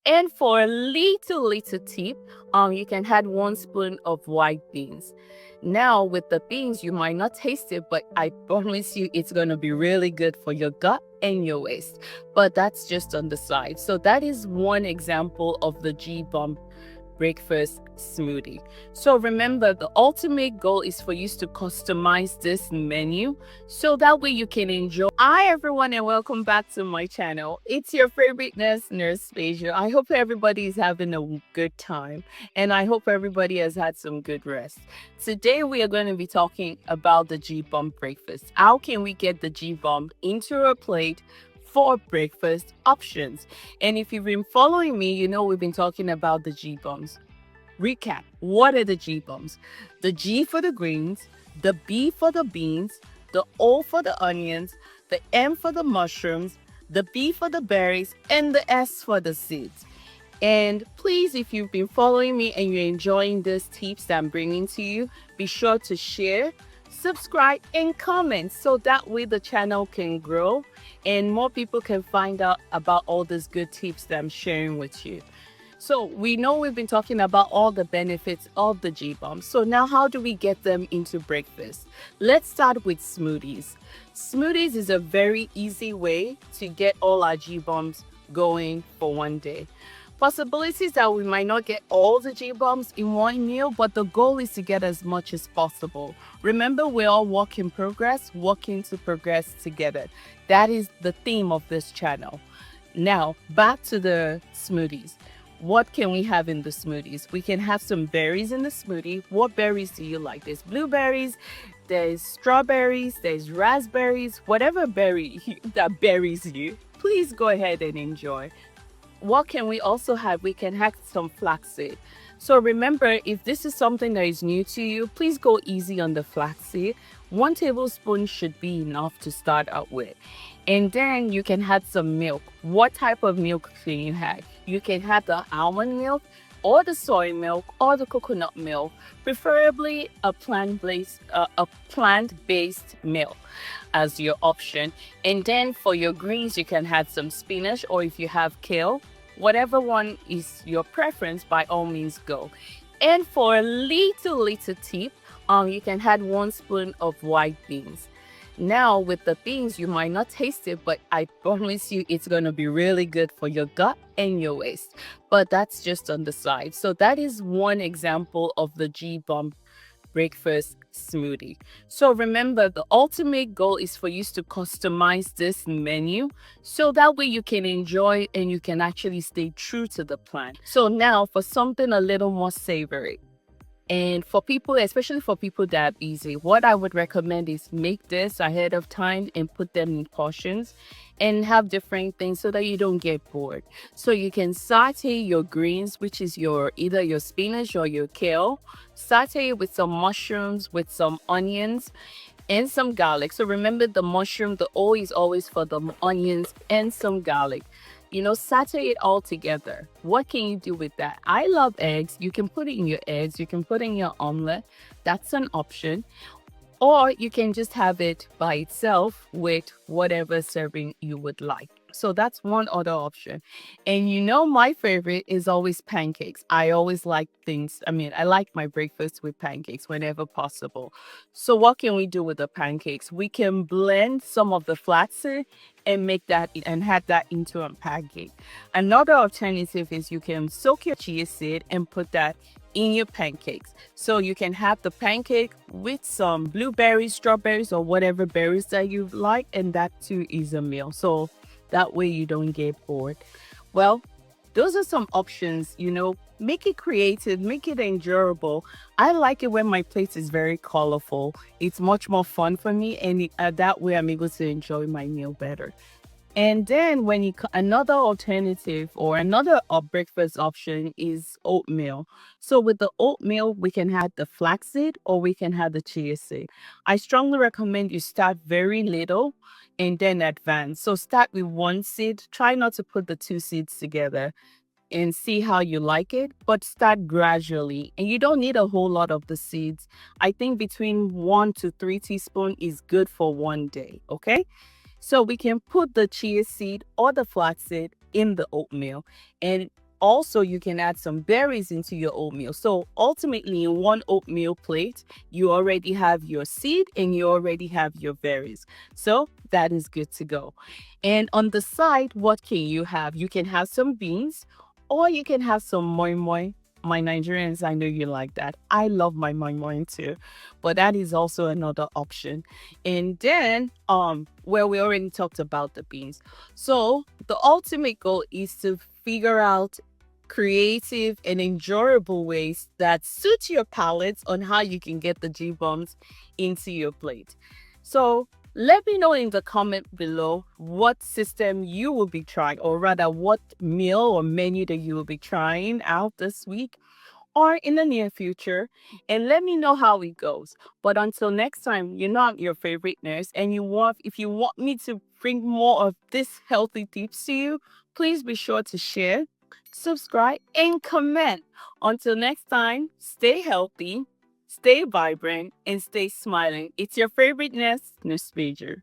And for a little tip, you can add 1 spoon of white beans. Now, with the beans, you might not taste it, but I promise you it's going to be really good for your gut and your waist. But that's just on the side. So that is one example of the G-Bomb breakfast smoothie. So remember, the ultimate goal is for you to customize this menu so that way you can enjoy. Hi everyone and welcome back to my channel. It's your favorite nurse Peju. I hope everybody is having a good time and I hope everybody has had some good rest. Today we are going to be talking about the G-Bomb breakfast. How can we get the G-Bomb into a plate for breakfast options? And if you've been following me, you know we've been talking about the GBOMBS. Recap, what are the GBOMBS? The G for the greens, the B for the beans, the O for the onions, the M for the mushrooms, the B for the berries, and the S for the seeds. And please, if you've been following me and you're enjoying these tips that I'm bringing to you, be sure to share, subscribe, and comment so that way the channel can grow and more people can find out about all these good tips that I'm sharing with you. So we know we've been talking about all the benefits of the G-Bomb. So now how do we get them into breakfast? Let's start with smoothies. Smoothies is a very easy way to get all our G-Bombs going for one day. Possibilities that we might not get all the G-Bombs in one meal, but the goal is to get as much as possible. Remember, we're all work in progress, working to progress together. That is the theme of this channel. Now, back to the smoothies. What can we have in the smoothies? We can have some berries in the smoothie. What berries do you like? There's blueberries, there's strawberries, there's raspberries, whatever berry that berries you, please go ahead and enjoy. What can we also have? We can have some flaxseed. So remember, if this is something that is new to you, please go easy on the flaxseed. 1 tablespoon should be enough to start out with. And then you can add some milk. What type of milk can you have? You can have the almond milk or the soy milk or the coconut milk, preferably a plant-based milk as your option. And then for your greens, you can add some spinach, or if you have kale, whatever one is your preference, by all means go. And for a little tip, you can add 1 spoon of white beans. Now, with the beans, you might not taste it, but I promise you it's going to be really good for your gut and your waist. But that's just on the side. So that is one example of the G-Bomb breakfast smoothie. So remember, the ultimate goal is for you to customize this menu so that way you can enjoy and you can actually stay true to the plan. So now for something a little more savory. And for people, especially for people that are busy, what I would recommend is make this ahead of time and put them in portions and have different things so that you don't get bored. So you can saute your greens, which is either your spinach or your kale. Saute it with some mushrooms, with some onions and some garlic. So remember, the mushroom, the O is always for the onions and some garlic. Saute it all together. What can you do with that? I love eggs. You can put it in your eggs. You can put it in your omelet. That's an option. Or you can just have it by itself with whatever serving you would like. So that's one other option. And my favorite is always pancakes. I always like I like my breakfast with pancakes whenever possible. So what can we do with the pancakes? We can blend some of the flaxseed and make that and add that into a pancake. Another alternative is you can soak your chia seed and put that in your pancakes. So you can have the pancake with some blueberries, strawberries, or whatever berries that you like, and that too is a meal. So that way you don't get bored. Well, those are some options. Make it creative, make it enjoyable. I like it when my plate is very colorful. It's much more fun for me, and that way I'm able to enjoy my meal better. And then another alternative or another breakfast option is oatmeal. So with the oatmeal, we can have the flaxseed or we can have the chia seed. I strongly recommend you start very little and then advance. So start with 1 seed. Try not to put the 2 seeds together and see how you like it, but start gradually. And you don't need a whole lot of the seeds. I think between 1 to 3 teaspoons is good for one day, okay? So we can put the chia seed or the flaxseed in the oatmeal and also you can add some berries into your oatmeal. So ultimately, in one oatmeal plate, you already have your seed and you already have your berries. So that is good to go. And on the side, what can you have? You can have some beans, or you can have some moi moi. My Nigerians, I know you like that. I love my moi moi too, but that is also another option. And then, well, we already talked about the beans. So the ultimate goal is to figure out creative and enjoyable ways that suit your palates on how you can get the G bombs into your plate. So let me know in the comment below what system you will be trying, or rather, what meal or menu that you will be trying out this week or in the near future, and let me know how it goes. But until next time, you know I'm your favorite nurse, and if you want me to bring more of this healthy tips to you, please be sure to share, subscribe, and comment. Until next time, stay healthy, stay vibrant, and stay smiling. It's your favorite nurse, Nurse Peju.